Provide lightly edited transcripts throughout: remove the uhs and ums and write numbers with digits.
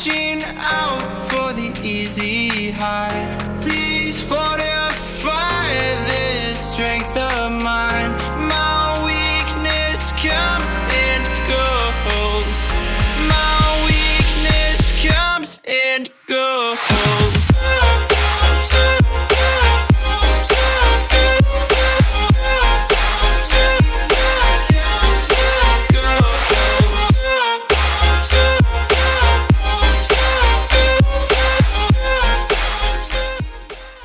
reaching out for the easy high. Please fortify this strength of mine. My weakness comes and goes. My weakness comes and goes.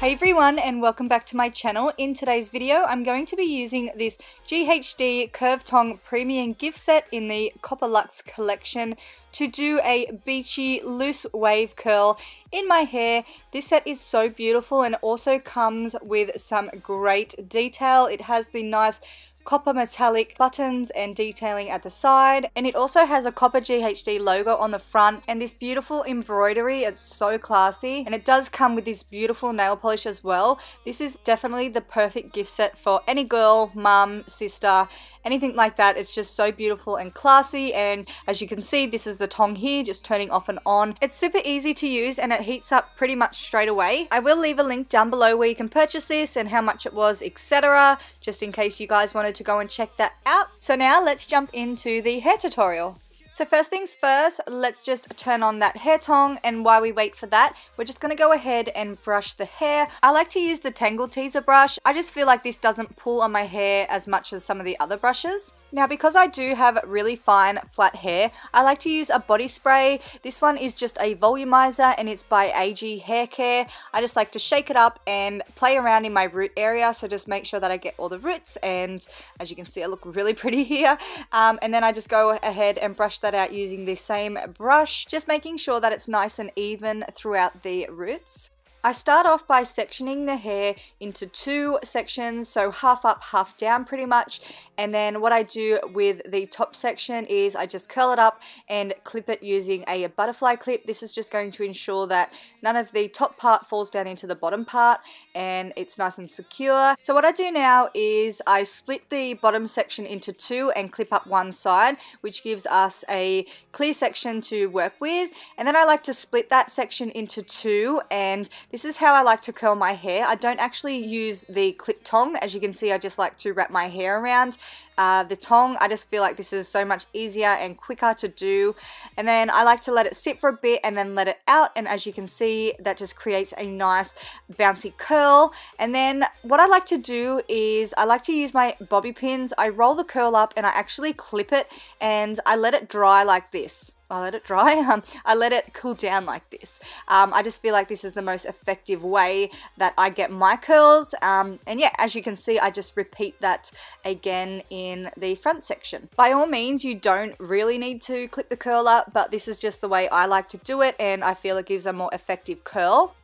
Hey everyone, and welcome back to my channel. In today's video I'm going to be using this GHD Curve Tong Premium gift set in the Copper Lux collection to do a beachy loose wave curl in my hair. This set is so beautiful and also comes with some great detail. It has the nice copper metallic buttons and detailing at the side, and it also has a copper GHD logo on the front and this beautiful embroidery. It's so classy, and it does come with this beautiful nail polish as well. This is definitely the perfect gift set for any girl, mum, sister, anything like that. It's just so beautiful and classy, and as you can see, this is the tong here, just turning off and on. It's super easy to use and it heats up pretty much straight away. I will leave a link down below where you can purchase this and how much it was, etc., just in case you guys wanted to go and check that out. So now let's jump into the hair tutorial. So first things first, let's just turn on that hair tong, and while we wait for that, we're just going to go ahead and brush the hair. I like to use the Tangle Teezer brush. I just feel like this doesn't pull on my hair as much as some of the other brushes. Now, because I do have really fine flat hair, I like to use a body spray. This one is just a volumizer and it's by AG Hair Care. I just like to shake it up and play around in my root area, so just make sure that I get all the roots, and as you can see I look really pretty here. And then I just go ahead and brush that out using the same brush, just making sure that it's nice and even throughout the roots. I start off by sectioning the hair into two sections, so half up, half down pretty much. And then what I do with the top section is I just curl it up and clip it using a butterfly clip. This is just going to ensure that none of the top part falls down into the bottom part and it's nice and secure. So what I do now is I split the bottom section into two and clip up one side, which gives us a clear section to work with. And then I like to split that section into two, and this is how I like to curl my hair. I don't actually use the clip tong. As you can see, I just like to wrap my hair around the tong. I just feel like this is so much easier and quicker to do. And then I like to let it sit for a bit and then let it out, and as you can see, that just creates a nice bouncy curl. And then what I like to do is I like to use my bobby pins. I roll the curl up and I actually clip it, and I let it dry like this. I let it dry. I let it cool down like this. I just feel like this is the most effective way that I get my curls. And yeah, as you can see, I just repeat that again in the front section. By all means, you don't really need to clip the curl up, but this is just the way I like to do it, and I feel it gives a more effective curl.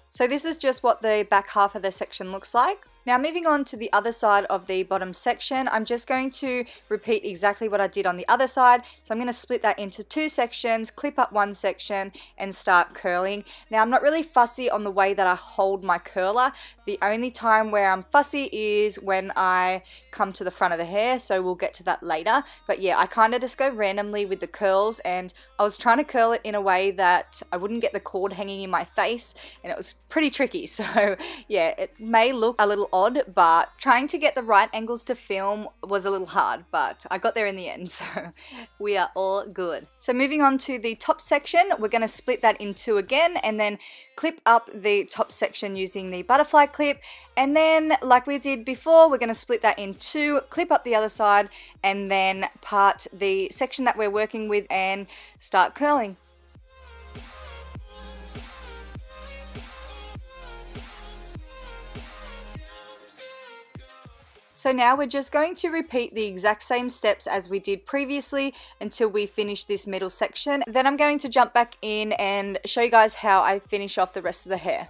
So this is just what the back half of the section looks like. Now moving on to the other side of the bottom section, I'm just going to repeat exactly what I did on the other side. So I'm going to split that into two sections, clip up one section and start curling. Now I'm not really fussy on the way that I hold my curler. The only time where I'm fussy is when I come to the front of the hair, so we'll get to that later. But yeah, I kind of just go randomly with the curls, and I was trying to curl it in a way that I wouldn't get the cord hanging in my face, and it was pretty tricky. So yeah, it may look a little odd, but trying to get the right angles to film was a little hard, but I got there in the end, so we are all good. So moving on to the top section, we're going to split that in two again and then clip up the top section using the butterfly clip, and then like we did before, we're going to split that in two, clip up the other side, and then part the section that we're working with and start curling. So now we're just going to repeat the exact same steps as we did previously until we finish this middle section. Then I'm going to jump back in and show you guys how I finish off the rest of the hair.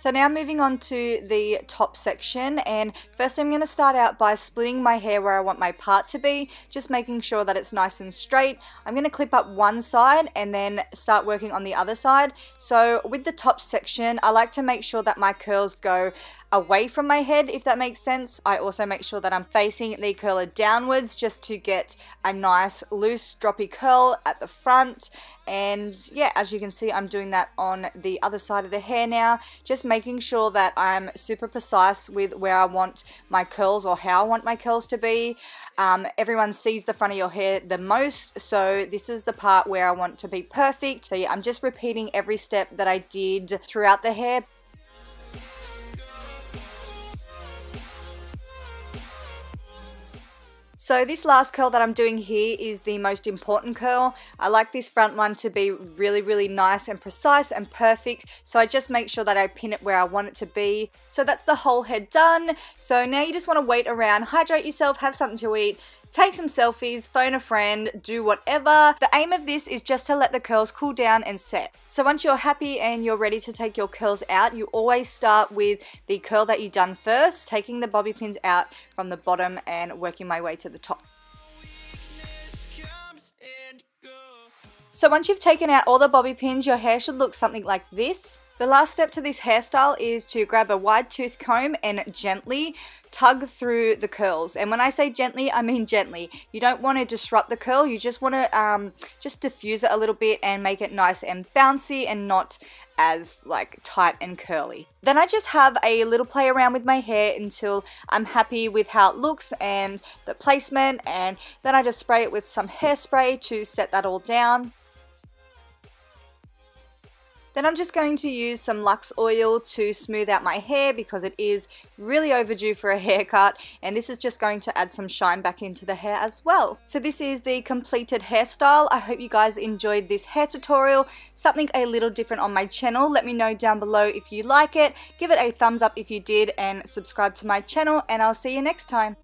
So now moving on to the top section, and first I'm going to start out by splitting my hair where I want my part to be, just making sure that it's nice and straight. I'm going to clip up one side and then start working on the other side. So with the top section, I like to make sure that my curls go away from my head, if that makes sense. I also make sure that I'm facing the curler downwards just to get a nice loose droppy curl at the front. And yeah, as you can see, I'm doing that on the other side of the hair now, just making sure that I'm super precise with where I want my curls or how I want my curls to be. Everyone sees the front of your hair the most, so this is the part where I want to be perfect. So yeah, I'm just repeating every step that I did throughout the hair. So this last curl that I'm doing here is the most important curl. I like this front one to be really nice and precise and perfect. So I just make sure that I pin it where I want it to be. So that's the whole head done. So now you just want to wait around, hydrate yourself, have something to eat, take some selfies, phone a friend, do whatever. The aim of this is just to let the curls cool down and set. So once you're happy and you're ready to take your curls out, you always start with the curl that you've done first, taking the bobby pins out from the bottom and working my way to the top. So once you've taken out all the bobby pins, your hair should look something like this. The last step to this hairstyle is to grab a wide tooth comb and gently tug through the curls. And when I say gently, I mean gently. You don't want to disrupt the curl, you just want to just diffuse it a little bit and make it nice and bouncy and not as like tight and curly. Then I just have a little play around with my hair until I'm happy with how it looks and the placement, and then I just spray it with some hairspray to set that all down. Then I'm just going to use some Lux oil to smooth out my hair because it is really overdue for a haircut, and this is just going to add some shine back into the hair as well. So this is the completed hairstyle. I hope you guys enjoyed this hair tutorial, something a little different on my channel. Let me know down below if you like it, give it a thumbs up if you did, and subscribe to my channel, and I'll see you next time.